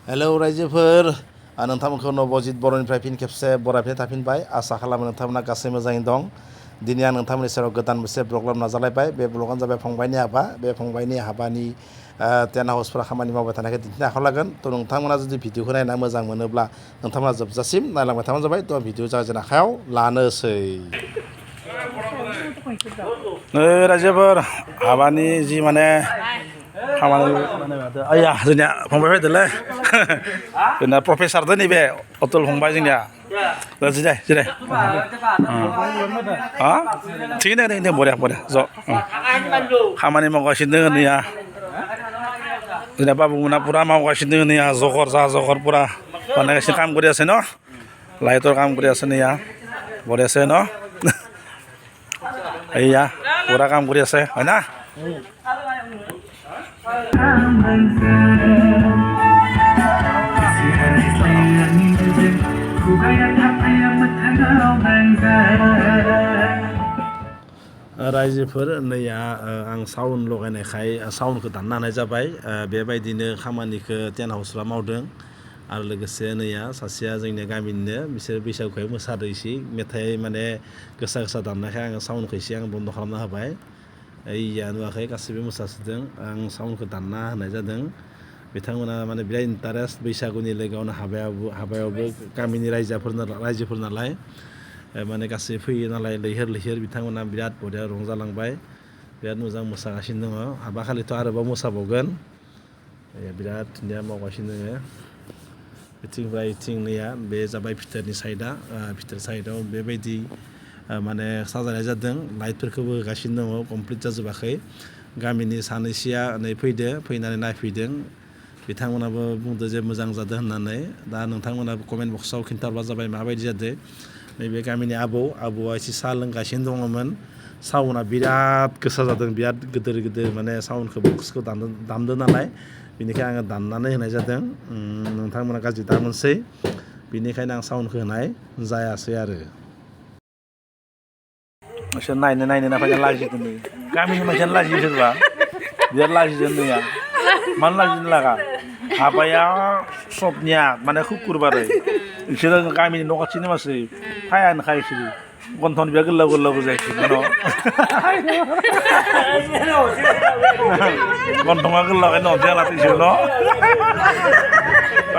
Hello रायजोफोर नोंथांमोनखौ नबजित बर'निफ्राय फिन खेबसे बरायफिननाय थाफिनबाय आसा खालामो नोंथांमोना गासै मोजाङैनो दं। दिनै आं नोंथांमोननि सेराव गोदान मोनसे ब्लग लाबोना नाजालायबाय। बे ब्लगानो जाबाय फंबायनि हाबा। बे फंबायनि हाबानि टेन्ट हाउसफोरा खामानि मावबाय थानायखौ दिन्थिनो आखायाव लागोन। थ' नोंथांमोना जुदि भिडिअखौ नायना मोजां मोनोब्ला नोंथांमोना जोबजासिम नायलांबाय थाबानो जाबाय। थ' भिडिअ जागायजेन आखायाव लानोसै। रायजोफोर हाबानि जि माने खामानि आया जोंनिया फंबाय फैदोलै जोंना प्रफेसारदो नैबे अतुल फंबाय जोंनिया जिराय जिराय थिगैनो दे बरिया बरिया ज' खामानि मावगासिनो दङ नैया जोंना बाबुमोना पुरा मावगासिनो दङ नैया जगर जा जगर पुरा बानायगासिनो কাম কৰি আছে ন লাইটৰ কাম কৰি আছে নैয়া বঢ়িয়াছে ন এইয়া পুৰা কাম কৰি আছে হয় না रायजोफोर नैया आं साउन्ड लगायनायखाय साउन्डखौ दानना होनाय जाबाय बेबायदिनो खामानिखौ टेन्ट हाउसफ्रा मावदों आरो लोगोसे नैया सासेया जोंनि गामिनिनो बिसोर बैसागुखाय मोसादों एसे मेथाइ माने गोसा गोसा दामनायखाय आङो साउन्डखौ एसे आं बन्द' खालामना होबाय ओइया नुवाखै गासैबो मोसासोदों आं साउन्डखौ दानना होनाय जादों बिथांमोना माने बिराद इन्टारेस्ट बैसागुनि लोगोआवनो हाबायावबो गामिनि रायजोफोर नालाय माने गासै फैयो नालाय लैहोर लैहोर बिथांमोना बिराद बरिया रंजालांबाय बिराद मोजां मोसागासिनो दङ हाबा खालिथ' आरोबाव मोसाबावगोन बिराद धुनिया मावगासिनो दङ बिथिंनिफ्राय इथिंनिया बे जाबाय भितरनि साइडआ भितर साइडआव बेबायदि माने साजायनाय जादों लाइटफोरखौबो होगासिनो दङ कमप्लिट जाजोबाखै गामिनि सानैसोआ नै फैनानै नायफैदों बिथांमोनाबो बुंदों जे मोजां जादों होननानै दा नोंथांमोनाबो कमेन्ट बक्सआव खिन्थाहरबा जाबाय माबायदि जादों नैबे गामिनि आबौआ एसे साहा लोंगासिनो दङमोन साउन्डआ बिराद गोसा जादों बिराद गिदिर माने साउन्डखौ बक्सखौ दामदों नालाय बेनिखायनो आङो दाननानै होनाय जादों नोंथांमोना गाज्रि दामोनसै बेनिखायनो आं साउन्डखौ होनाय जायासै आरो मानसिया नायनो होनना फैना लाजिदों गामिनि मानसियानो लाजियो सोरबा बिराद लाजिदों नैया मानो लाजिनो लागा हाबाया सबनिया माने शुक्रुबारै बिसोरो गामिनि न' खाथिनि मानसि फायानोखा बिसोरो गन्थन बिराद गोलाव जायाखै गन्थङा गोलावखाय न'नसै आलादा इसोर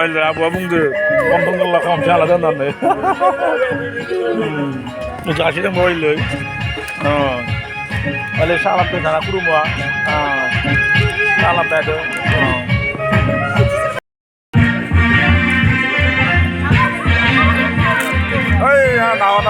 न' आबौआ बुंदो गन्थं गोलाव खालामसै आलादा होननानै जासिदों बयलै oleh salam tuh sana kudu mua salam tadi hei ya naon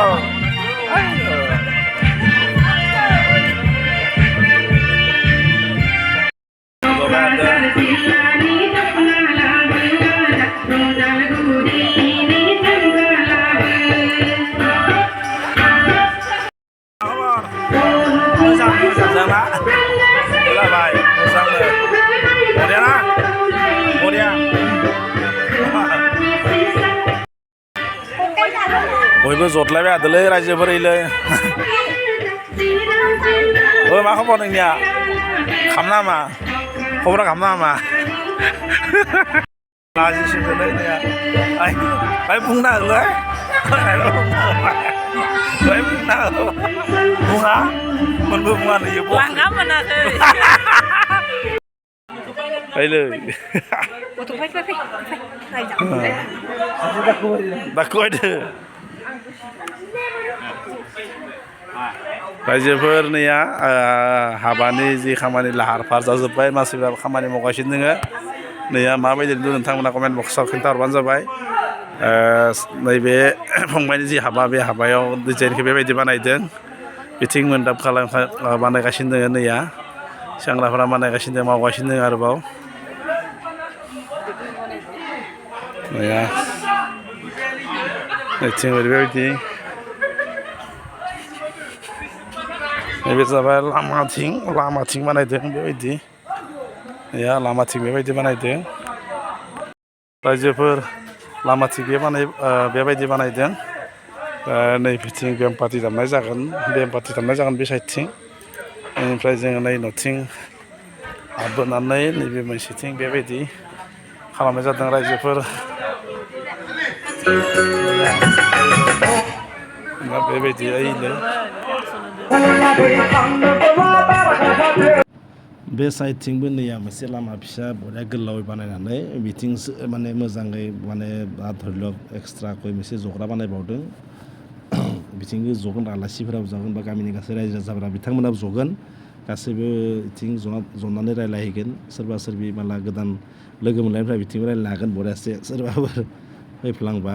बयबो जथलायबाय थादोंलै रायजोफोरैलै मा खबर नोंनिया खामना मा खबरा खामना मा लाजिसिगोनलै नोंनिया बाय बुंना होलै बाय बुंना हो बुङा मोनबो बुङा नैयो लांगा मोनाखै फैलै दाखुबायदो रायजोफोरनिया हाबानि जि खामानि लाहार फाहार जाजोब्बाय मानसिफ्रा खामानि मावगासिनो दोङो नैया माबायदि नुदों नोंथांमोना कमेन्ट बक्सआव खिन्थाहरबानो जाबाय नैबे फंबायनि जि हाबा बे हाबायाव डिजाइनखौ बेबायदि बानायदों बिथिं मोनदाब बानायगासिनो दोङो नैया सेंग्राफोरा बानायगासिनो दङ मावगासिनो दङ आरोबाव नैया बिथिं ओरैबायदि नैबे जाबाय लामाथिं बानायदों बेबायदि लामाथिं बेबायदि बानायदों रायजोफोर लामाथिं बेबायदि बानायदों नै बिथिं बेमपाथि दामनाय जागोन बे साइडथिं बेनिफ्राय जोङो नै न'थिं हाबबोनानै नैबे मोनसेथिं बेबायदि खालामनाय जादों रायजोफोर बेबायदियैनो बे साइडथिंबो नैया मोनसे लामा फिसा बरिया गोलावै बानायनानै बिथिंसो माने मोजाङै माने धरिलक एक्सट्राकै मोनसे जग्रा बानायबावदों बिथिंबो जगोन आलासिफोराबो जागोन बा गामिनि गासै रायजो राजाफोरा बिथांमोनाबो जगोन गासैबो बिथिं जनानै रायज्लायहैगोन सोरबा सोरबि माला गोदान लोगो मोननायनिफ्राय बिथिंबो रायज्लायनो हागोन बरियासे सोरबाफोर फैफ्लांबा